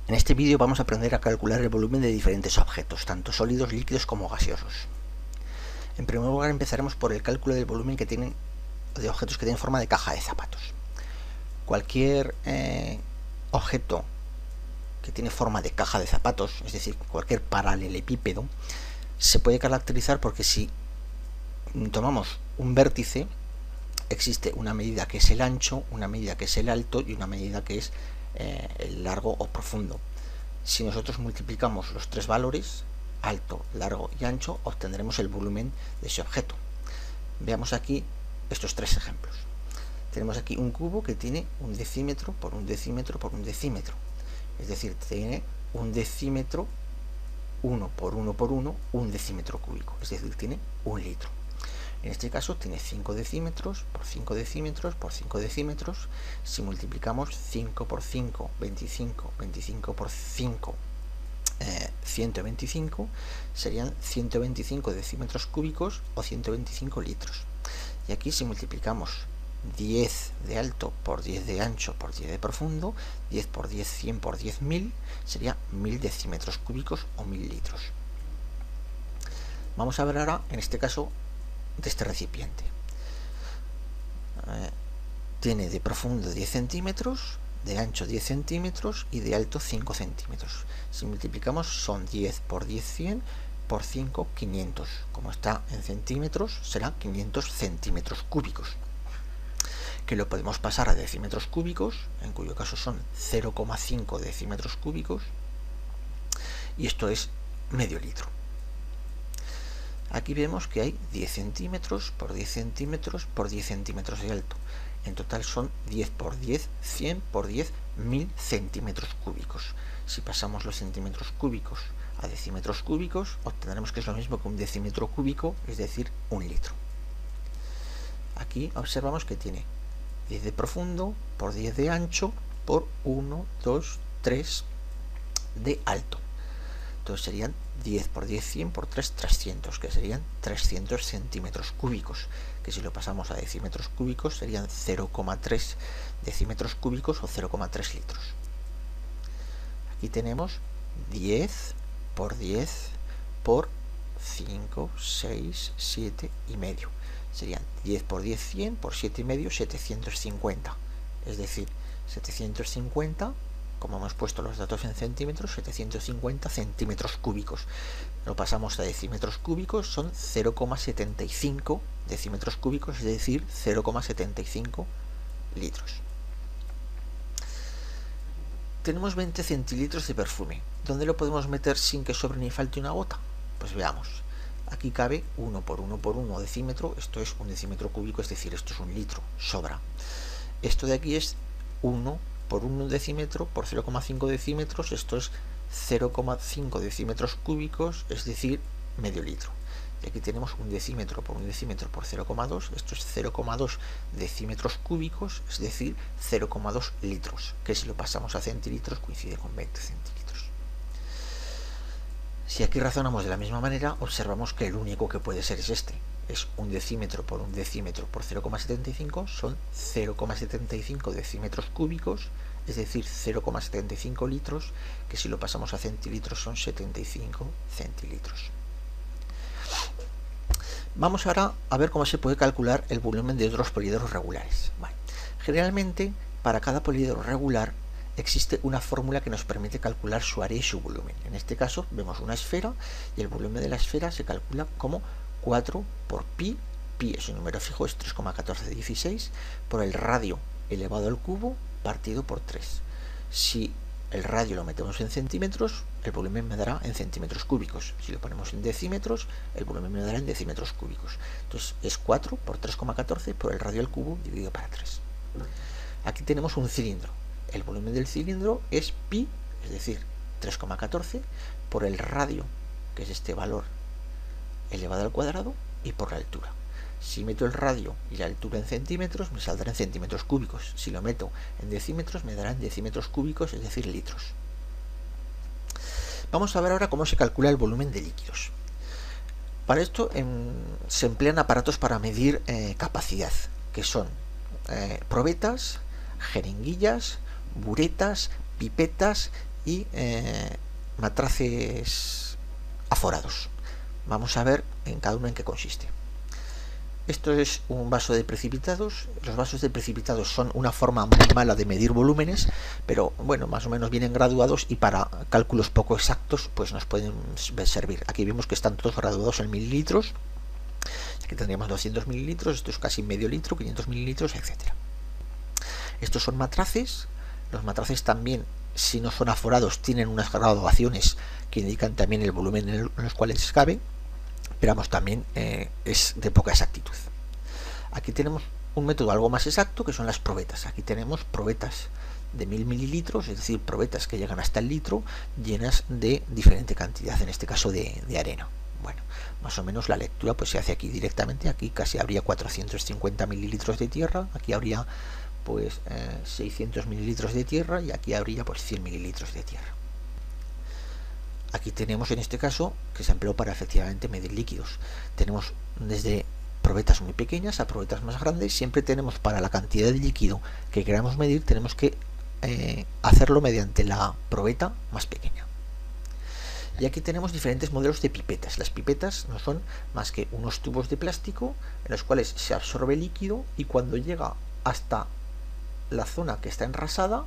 En este vídeo vamos a aprender a calcular el volumen de diferentes objetos, tanto sólidos, líquidos como gaseosos. En primer lugar empezaremos por el cálculo del volumen de objetos que tienen forma de caja de zapatos. Cualquier objeto que tiene forma de caja de zapatos, es decir, cualquier paralelepípedo, se puede caracterizar porque si tomamos un vértice, existe una medida que es el ancho, una medida que es el alto y una medida que es el largo o profundo. Si nosotros multiplicamos los tres valores, alto, largo y ancho, obtendremos el volumen de ese objeto. Veamos aquí estos tres ejemplos. Tenemos aquí un cubo que tiene un decímetro por un decímetro por un decímetro. Es decir, tiene un decímetro 1 por 1 por 1, un decímetro cúbico. Es decir, tiene un litro. En este caso tiene 5 decímetros por 5 decímetros por 5 decímetros. Si multiplicamos 5 por 5, 25, 25 por 5, 125, serían 125 decímetros cúbicos o 125 litros. Y aquí si multiplicamos 10 de alto por 10 de ancho por 10 de profundo, 10 por 10, 100 por 10, 1000, sería 1000 decímetros cúbicos o 1000 litros. Vamos a ver ahora, en este caso, de este recipiente. Tiene de profundo 10 centímetros, de ancho 10 centímetros y de alto 5 centímetros. Si multiplicamos son 10 por 10, 100 por 5, 500. Como está en centímetros, será 500 centímetros cúbicos, que lo podemos pasar a decímetros cúbicos, en cuyo caso son 0,5 decímetros cúbicos, y esto es medio litro. Aquí vemos que hay 10 centímetros por 10 centímetros por 10 centímetros de alto. En total son 10 por 10, 100 por 10, 1000 centímetros cúbicos. Si pasamos los centímetros cúbicos a decímetros cúbicos, obtendremos que es lo mismo que un decímetro cúbico, es decir, un litro. Aquí observamos que tiene 10 de profundo por 10 de ancho por 1, 2, 3 de alto. Entonces serían 10 por 10, 100 por 3, 300, que serían 300 centímetros cúbicos, que si lo pasamos a decímetros cúbicos serían 0,3 decímetros cúbicos o 0,3 litros. Aquí tenemos 10 por 10 por 5, 6, 7 y medio. Serían 10 por 10, 100 por 7 y medio, 750. Es decir, 750, como hemos puesto los datos en centímetros, 750 centímetros cúbicos. Lo pasamos a decímetros cúbicos, son 0,75 decímetros cúbicos, es decir, 0,75 litros. Tenemos 20 centilitros de perfume. ¿Dónde lo podemos meter sin que sobre ni falte una gota? Pues veamos. Aquí cabe 1 por 1 por 1 decímetro, esto es un decímetro cúbico, es decir, esto es un litro, sobra. Esto de aquí es 1 por 1 decímetro por 0,5 decímetros, esto es 0,5 decímetros cúbicos, es decir, medio litro. Y aquí tenemos un decímetro por 0,2, esto es 0,2 decímetros cúbicos, es decir, 0,2 litros, que si lo pasamos a centilitros coincide con 20 centilitros. Si aquí razonamos de la misma manera, observamos que el único que puede ser es este. Es un decímetro por 0,75, son 0,75 decímetros cúbicos, es decir, 0,75 litros, que si lo pasamos a centilitros son 75 centilitros. Vamos ahora a ver cómo se puede calcular el volumen de otros poliedros regulares. Vale. Generalmente, para cada poliedro regular existe una fórmula que nos permite calcular su área y su volumen. En este caso vemos una esfera y el volumen de la esfera se calcula como 4 por pi, pi es un número fijo, es 3,1416, por el radio elevado al cubo partido por 3. Si el radio lo metemos en centímetros, el volumen me dará en centímetros cúbicos. Si lo ponemos en decímetros, el volumen me dará en decímetros cúbicos. Entonces es 4 por 3,14 por el radio al cubo dividido para 3. Aquí tenemos un cilindro. El volumen del cilindro es pi, es decir, 3,14 por el radio, que es este valor elevado al cuadrado, y por la altura. Si meto el radio y la altura en centímetros, me saldrá en centímetros cúbicos. Si lo meto en decímetros, me dará en decímetros cúbicos, es decir, litros. Vamos a ver ahora cómo se calcula el volumen de líquidos. Para esto se emplean aparatos para medir capacidad, que son probetas, jeringuillas, buretas, pipetas y matraces aforados. Vamos a ver en cada uno en qué consiste. Esto es un vaso de precipitados. Los vasos de precipitados son una forma muy mala de medir volúmenes, pero bueno, más o menos vienen graduados y para cálculos poco exactos pues nos pueden servir. Aquí vemos que están todos graduados en mililitros. Aquí tendríamos 200 mililitros, esto es casi medio litro, 500 mililitros, etc. Estos son matraces. Los matraces también, si no son aforados, tienen unas graduaciones que indican también el volumen en los cuales cabe, pero vamos, también es de poca exactitud. Aquí tenemos un método algo más exacto, que son las probetas. Aquí tenemos probetas de 1000 mililitros, es decir, probetas que llegan hasta el litro, llenas de diferente cantidad, en este caso de arena. Bueno, más o menos la lectura pues se hace aquí directamente. Aquí casi habría 450 mililitros de tierra, aquí habría pues 600 mililitros de tierra y aquí habría pues 100 mililitros de tierra. Aquí tenemos en este caso que se empleó para efectivamente medir líquidos. Tenemos desde probetas muy pequeñas a probetas más grandes. Siempre tenemos, para la cantidad de líquido que queramos medir, tenemos que hacerlo mediante la probeta más pequeña. Y aquí tenemos diferentes modelos de pipetas. Las pipetas no son más que unos tubos de plástico en los cuales se absorbe líquido y cuando llega hasta la zona que está enrasada,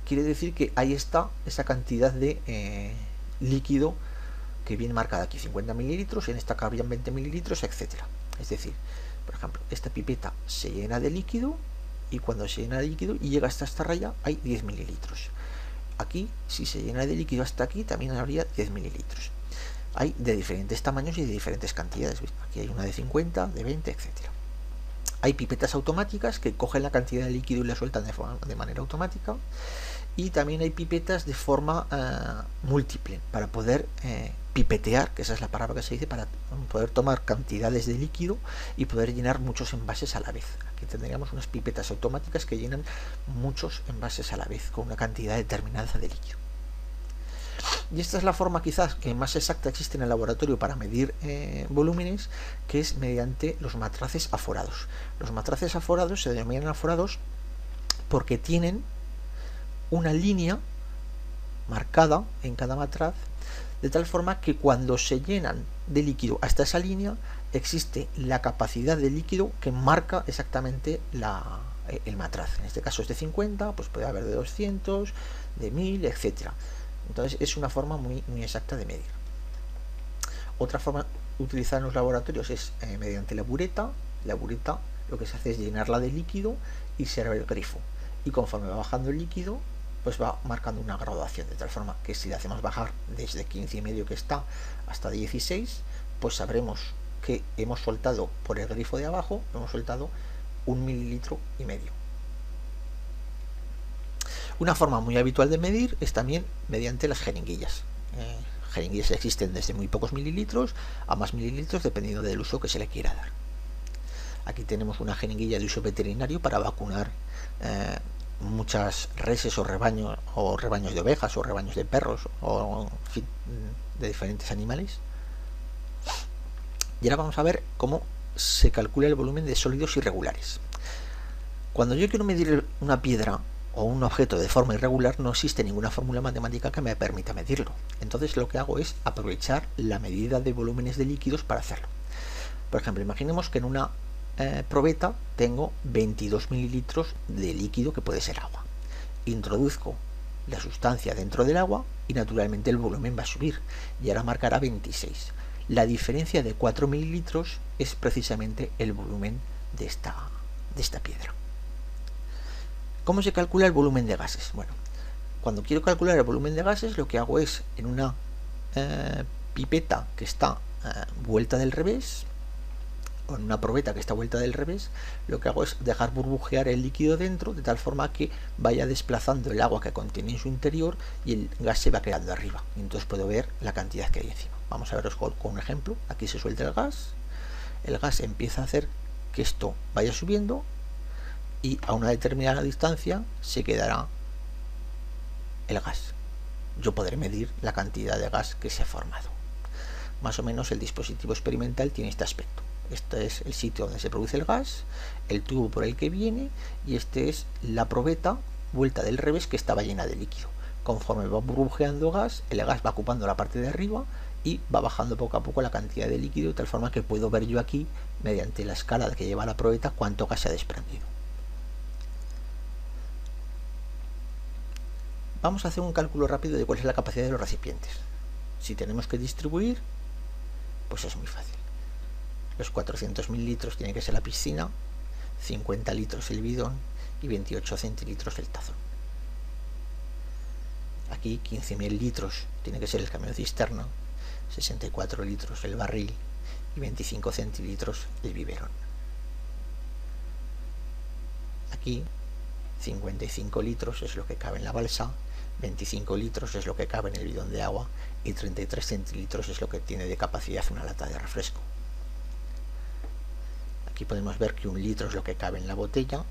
quiere decir que ahí está esa cantidad de líquido que viene marcada aquí, 50 mililitros, en esta cabrían 20 mililitros, etcétera. Es decir, por ejemplo, esta pipeta se llena de líquido y cuando se llena de líquido y llega hasta esta raya hay 10 mililitros. Aquí, si se llena de líquido hasta aquí, también habría 10 mililitros. Hay de diferentes tamaños y de diferentes cantidades. Aquí hay una de 50, de 20, etcétera. Hay pipetas automáticas que cogen la cantidad de líquido y la sueltan de manera automática. Y también hay pipetas de forma múltiple, para poder pipetear, que esa es la palabra que se dice, para poder tomar cantidades de líquido y poder llenar muchos envases a la vez. Aquí tendríamos unas pipetas automáticas que llenan muchos envases a la vez, con una cantidad determinada de líquido. Y esta es la forma quizás que más exacta existe en el laboratorio para medir volúmenes, que es mediante los matraces aforados. Los matraces aforados se denominan aforados porque tienen una línea marcada en cada matraz, de tal forma que cuando se llenan de líquido hasta esa línea existe la capacidad de líquido que marca exactamente el matraz. En este caso es de 50, pues puede haber de 200, de 1000, etcétera. Entonces es una forma muy exacta de medir. Otra forma utilizada en los laboratorios es mediante la bureta. La bureta lo que se hace es llenarla de líquido y se abre el grifo, y conforme va bajando el líquido pues va marcando una graduación, de tal forma que si le hacemos bajar desde 15,5 que está hasta 16, pues sabremos que hemos soltado por el grifo de abajo, hemos soltado 1,5 mililitros. Una forma muy habitual de medir es también mediante las jeringuillas. Jeringuillas existen desde muy pocos mililitros a más mililitros, dependiendo del uso que se le quiera dar. Aquí tenemos una jeringuilla de uso veterinario para vacunar muchas reses o rebaños de ovejas o rebaños de perros o en fin, de diferentes animales. Y ahora vamos a ver cómo se calcula el volumen de sólidos irregulares. Cuando yo quiero medir una piedra o un objeto de forma irregular, no existe ninguna fórmula matemática que me permita medirlo. Entonces lo que hago es aprovechar la medida de volúmenes de líquidos para hacerlo. Por ejemplo, imaginemos que en una probeta tengo 22 mililitros de líquido que puede ser agua. Introduzco la sustancia dentro del agua y naturalmente el volumen va a subir y ahora marcará 26. La diferencia de 4 mililitros es precisamente el volumen de esta piedra. ¿Cómo se calcula el volumen de gases? Bueno, cuando quiero calcular el volumen de gases, lo que hago es, en una pipeta que está vuelta del revés, o en una probeta que está vuelta del revés, lo que hago es dejar burbujear el líquido dentro, de tal forma que vaya desplazando el agua que contiene en su interior y el gas se va quedando arriba. Y entonces puedo ver la cantidad que hay encima. Vamos a veros con un ejemplo. Aquí se suelta el gas empieza a hacer que esto vaya subiendo y a una determinada distancia se quedará el gas. Yo podré medir la cantidad de gas que se ha formado. Más o menos el dispositivo experimental tiene este aspecto. Este es el sitio donde se produce el gas, el tubo por el que viene, y este es la probeta vuelta del revés que estaba llena de líquido. Conforme va burbujeando gas, el gas va ocupando la parte de arriba y va bajando poco a poco la cantidad de líquido, de tal forma que puedo ver yo aquí, mediante la escala que lleva la probeta, cuánto gas se ha desprendido. Vamos a hacer un cálculo rápido de cuál es la capacidad de los recipientes. Si tenemos que distribuir, pues es muy fácil. Los 400.000 litros tiene que ser la piscina, 50 litros el bidón y 28 centilitros el tazón. Aquí 15.000 litros tiene que ser el camión cisterna, 64 litros el barril y 25 centilitros el biberón. Aquí 55 litros es lo que cabe en la balsa, 25 litros es lo que cabe en el bidón de agua y 33 centilitros es lo que tiene de capacidad una lata de refresco. Aquí podemos ver que 1 litro es lo que cabe en la botella.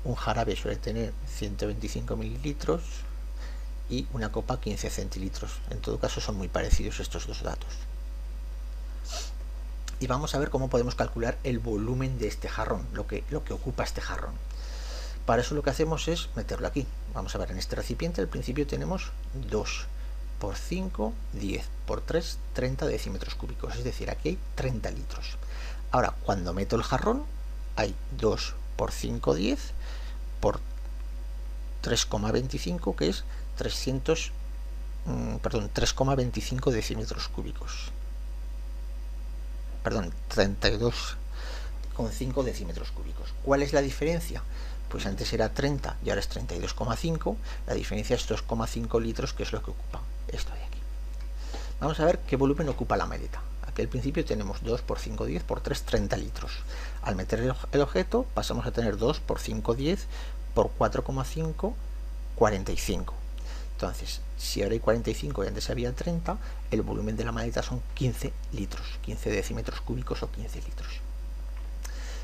Un jarabe suele tener 125 mililitros y una copa 15 centilitros. En todo caso son muy parecidos estos dos datos. Y vamos a ver cómo podemos calcular el volumen de este jarrón, lo que ocupa este jarrón. Para eso lo que hacemos es meterlo aquí. Vamos a ver, en este recipiente al principio tenemos 2 por 5, 10 por 3, 30 decímetros cúbicos, es decir, aquí hay 30 litros. Ahora, cuando meto el jarrón, hay 2 por 5, 10 por 3,25, que es 3,25 decímetros cúbicos. Perdón, 32,5 decímetros cúbicos. ¿Cuál es la diferencia? Pues antes era 30 y ahora es 32,5. La diferencia es 2,5 litros, que es lo que ocupa esto de aquí. Vamos a ver qué volumen ocupa la maleta. Aquí al principio tenemos 2 por 5, 10 por 3, 30 litros. Al meter el objeto pasamos a tener 2 por 5, 10 por 4,5, 45. Entonces, si ahora hay 45 y antes había 30, el volumen de la maleta son 15 litros, 15 decímetros cúbicos o 15 litros.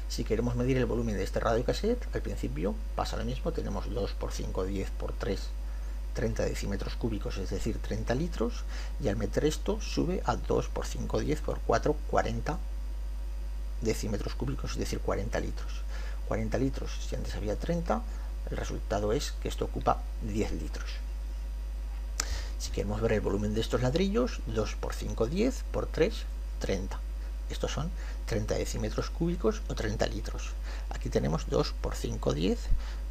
Si queremos medir el volumen de este radiocassette, al principio pasa lo mismo, tenemos 2 por 5, 10 por 3, 30 decímetros cúbicos, es decir, 30 litros, y al meter esto sube a 2 por 5, 10 por 4, 40 decímetros cúbicos, es decir, 40 litros. 40 litros, si antes había 30, el resultado es que esto ocupa 10 litros. Si queremos ver el volumen de estos ladrillos, 2 por 5, 10 por 3, 30. Estos son 30 decímetros cúbicos o 30 litros. Aquí tenemos 2 por 5, 10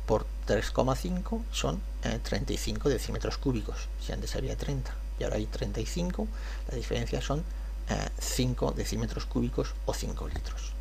por 3,5 son 35 decímetros cúbicos. Si antes había 30 y ahora hay 35, la diferencia son 5 decímetros cúbicos o 5 litros.